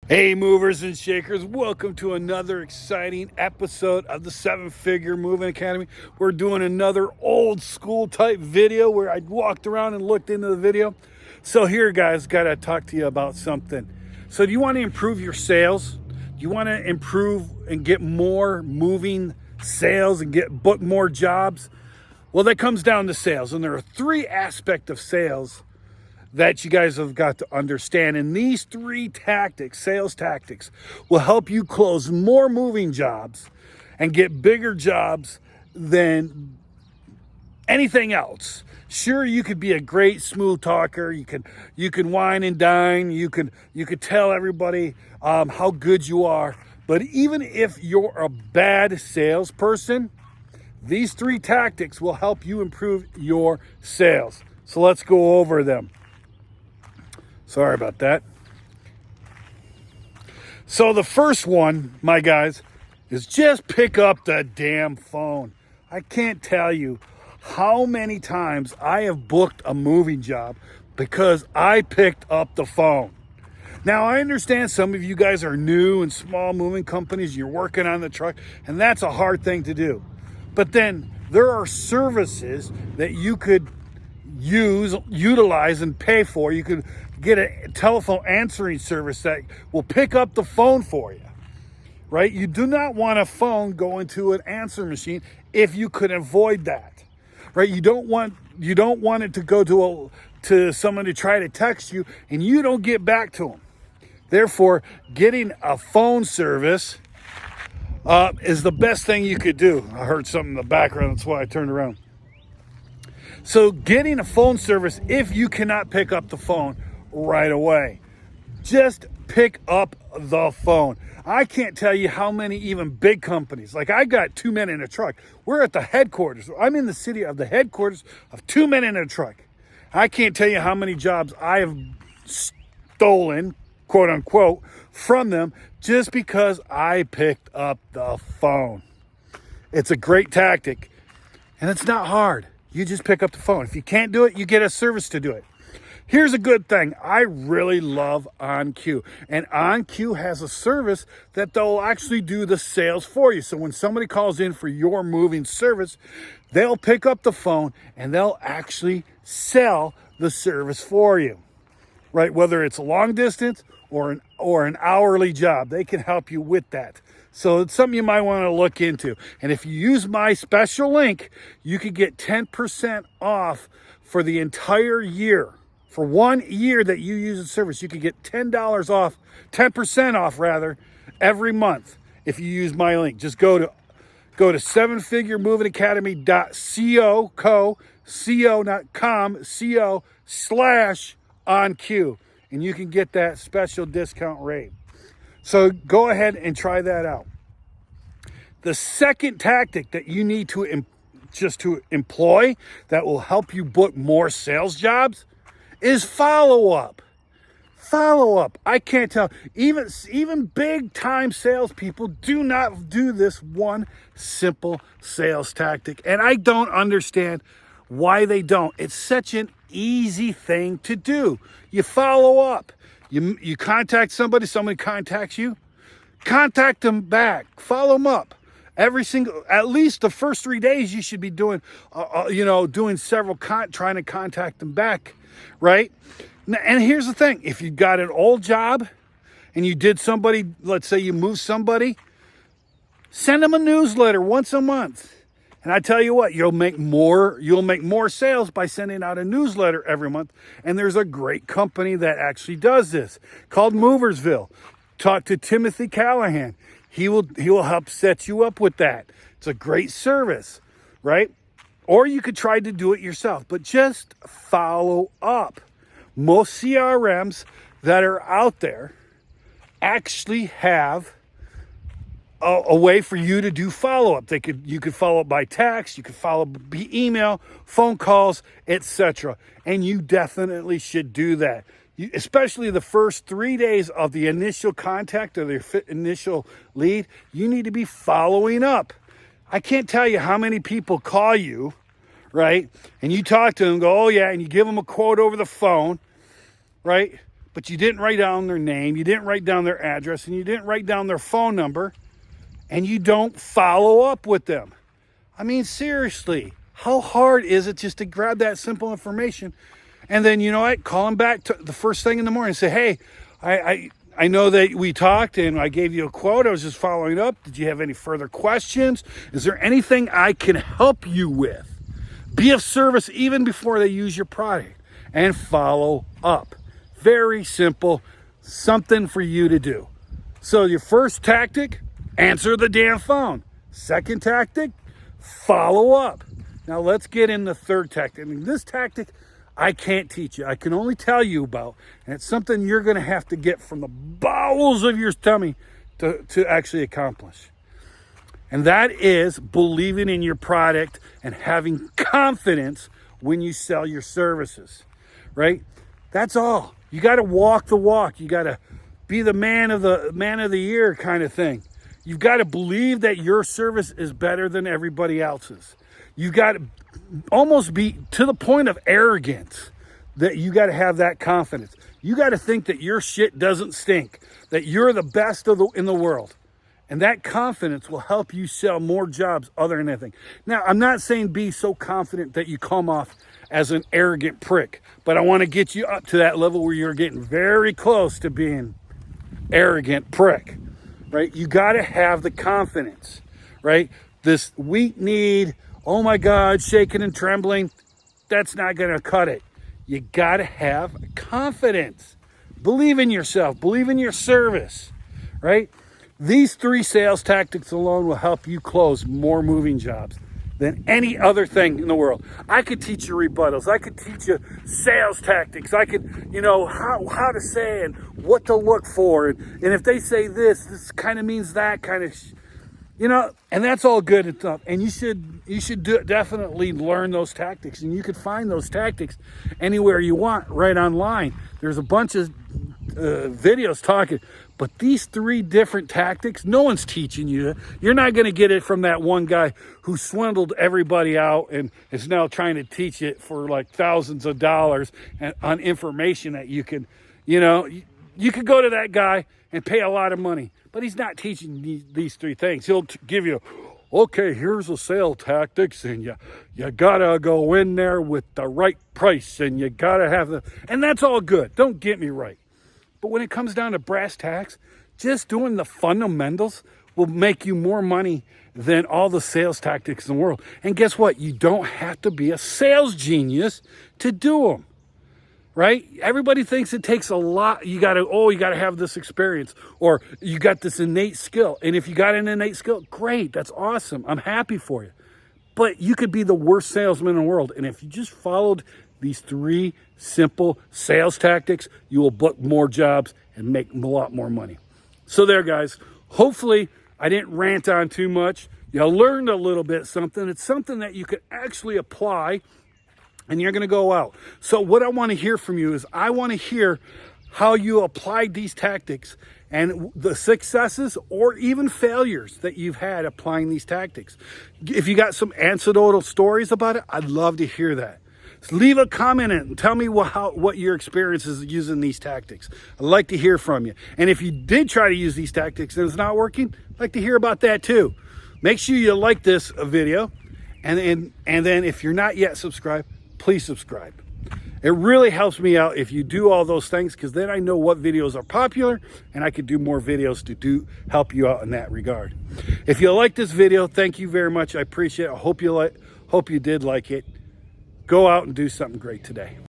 Hey, movers and shakers, welcome to another exciting episode of the Seven Figure Moving Academy. We're doing another old school type video where I walked around and looked into the video. So here, guys, got to talk to you about something. So do you want to improve your sales? Do you want to improve and get more moving sales and book more jobs? Well, that comes down to sales, and there are three aspects of sales that you guys have got to understand. And these three tactics, sales tactics, will help you close more moving jobs and get bigger jobs than anything else. Sure, you could be a great smooth talker. You can wine and dine. You could tell everybody how good you are. But even if you're a bad salesperson, these three tactics will help you improve your sales. So let's go over them. Sorry about that. So the first one, my guys, is just pick up the damn phone. I can't tell you how many times I have booked a moving job because I picked up the phone. Now, I understand some of you guys are new in small moving companies. You're working on the truck, and that's a hard thing to do. But then there are services that you could utilize and pay for. You could get a telephone answering service that will pick up the phone for you, right? You do not want a phone going to an answer machine if you could avoid that, right? You don't want it to go to someone to try to text you and you don't get back to them. Therefore, getting a phone service is the best thing you could do. I heard something in the background, that's why I turned around. So getting a phone service, if you cannot pick up the phone right away, just pick up the phone. I can't tell you how many even big companies, like I got 2 men in a truck. We're at the headquarters. I'm in the city of the headquarters of 2 men in a truck. I can't tell you how many jobs I have stolen, quote unquote, from them just because I picked up the phone. It's a great tactic and it's not hard. You just pick up the phone. If you can't do it, you get a service to do it. Here's a good thing. I really love OnQ. And OnQ has a service that they'll actually do the sales for you. So when somebody calls in for your moving service, they'll pick up the phone and they'll actually sell the service for you, right? Whether it's a long distance or an hourly job, they can help you with that. So it's something you might want to look into. And if you use my special link, you could get 10% off for the entire year. For 1 year that you use the service, you could get $10 off, 10% off rather, every month if you use my link. Just go to sevenfiguremovingacademy.co.com/OnQ, and you can get that special discount rate. So go ahead and try that out. The second tactic that you need to employ that will help you book more sales jobs is follow up. Follow up. I can't tell. Even big time salespeople do not do this one simple sales tactic. And I don't understand why they don't. It's such an easy thing to do. You follow up. You contact somebody contacts you. Contact them back. Follow them up. At least the first 3 days, you should be doing several trying to contact them back, right? And here's the thing: if you got an old job and you did somebody, let's say you moved somebody, send them a newsletter once a month. And I tell you what, you'll make more sales by sending out a newsletter every month. And there's a great company that actually does this called Moversville. Talk to Timothy Callahan. He will help set you up with that. It's a great service, right? Or you could try to do it yourself, but just follow up. Most CRMs that are out there actually have a way for you to do follow-up. You could follow up by text, you could follow up by email, phone calls, etc. And you definitely should do that. Especially the first 3 days of the initial contact or the initial lead, you need to be following up. I can't tell you how many people call you, right? And you talk to them, go, oh yeah, and you give them a quote over the phone, right? but you didn't write down their name, you didn't write down their address, and you didn't write down their phone number, and you don't follow up with them. I mean, seriously, how hard is it just to grab that simple information and then, you know what, call them back to the first thing in the morning and say, hey, I know that we talked and I gave you a quote. I was just following up. Did you have any further questions? Is there anything I can help you with? Be of service even before they use your product, and follow up. Very simple, something for you to do. So your first tactic, answer the damn phone. Second tactic, follow up. Now let's get in the third tactic. I mean, this tactic I can't teach you. I can only tell you about, and it's something you're going to have to get from the bowels of your tummy to actually accomplish. And that is believing in your product and having confidence when you sell your services, right? That's all. You got to walk the walk. You got to be the man of the year kind of thing. You've got to believe that your service is better than everybody else's. You've got to almost be to the point of arrogance, that you got to have that confidence. You got to think that your shit doesn't stink, that you're the best in the world. And that confidence will help you sell more jobs other than anything. Now, I'm not saying be so confident that you come off as an arrogant prick, but I want to get you up to that level where you're getting very close to being arrogant prick, right? You got to have the confidence, right? This weak need, oh my God, shaking and trembling, that's not going to cut it. You got to have confidence. Believe in yourself, believe in your service, right? These 3 sales tactics alone will help you close more moving jobs than any other thing in the world. I could teach you rebuttals. I could teach you sales tactics. I could, you know, how to say and what to look for. And if they say this kind of means that kind of, you know, and that's all good and stuff. And you should definitely learn those tactics. And you could find those tactics anywhere you want, right online. There's a bunch of videos talking. But these 3 different tactics, no one's teaching you. You're not going to get it from that one guy who swindled everybody out and is now trying to teach it for like thousands of dollars on information that you can, you know, you could go to that guy and pay a lot of money, but he's not teaching these 3 things. He'll give you, okay, here's the sale tactics, and you gotta go in there with the right price, and you gotta have and that's all good. Don't get me right. But when it comes down to brass tacks, just doing the fundamentals will make you more money than all the sales tactics in the world. And guess what? You don't have to be a sales genius to do them, right? Everybody thinks it takes a lot. You got to have this experience, or you got this innate skill. And if you got an innate skill, great. That's awesome. I'm happy for you. But you could be the worst salesman in the world. And if you just followed these 3 simple sales tactics, you will book more jobs and make a lot more money. So there, guys. Hopefully, I didn't rant on too much. You learned a little bit something. It's something that you could actually apply, and you're going to go out. So what I want to hear from you is I want to hear how you applied these tactics and the successes or even failures that you've had applying these tactics. If you got some anecdotal stories about it, I'd love to hear that. Leave a comment and tell me what your experience is using these tactics. I'd like to hear from you. And if you did try to use these tactics and it's not working, I'd like to hear about that too. Make sure you like this video. And then if you're not yet subscribed, please subscribe. It really helps me out if you do all those things, because then I know what videos are popular and I could do more videos to help you out in that regard. If you like this video, thank you very much. I appreciate it. I hope you did like it. Go out and do something great today.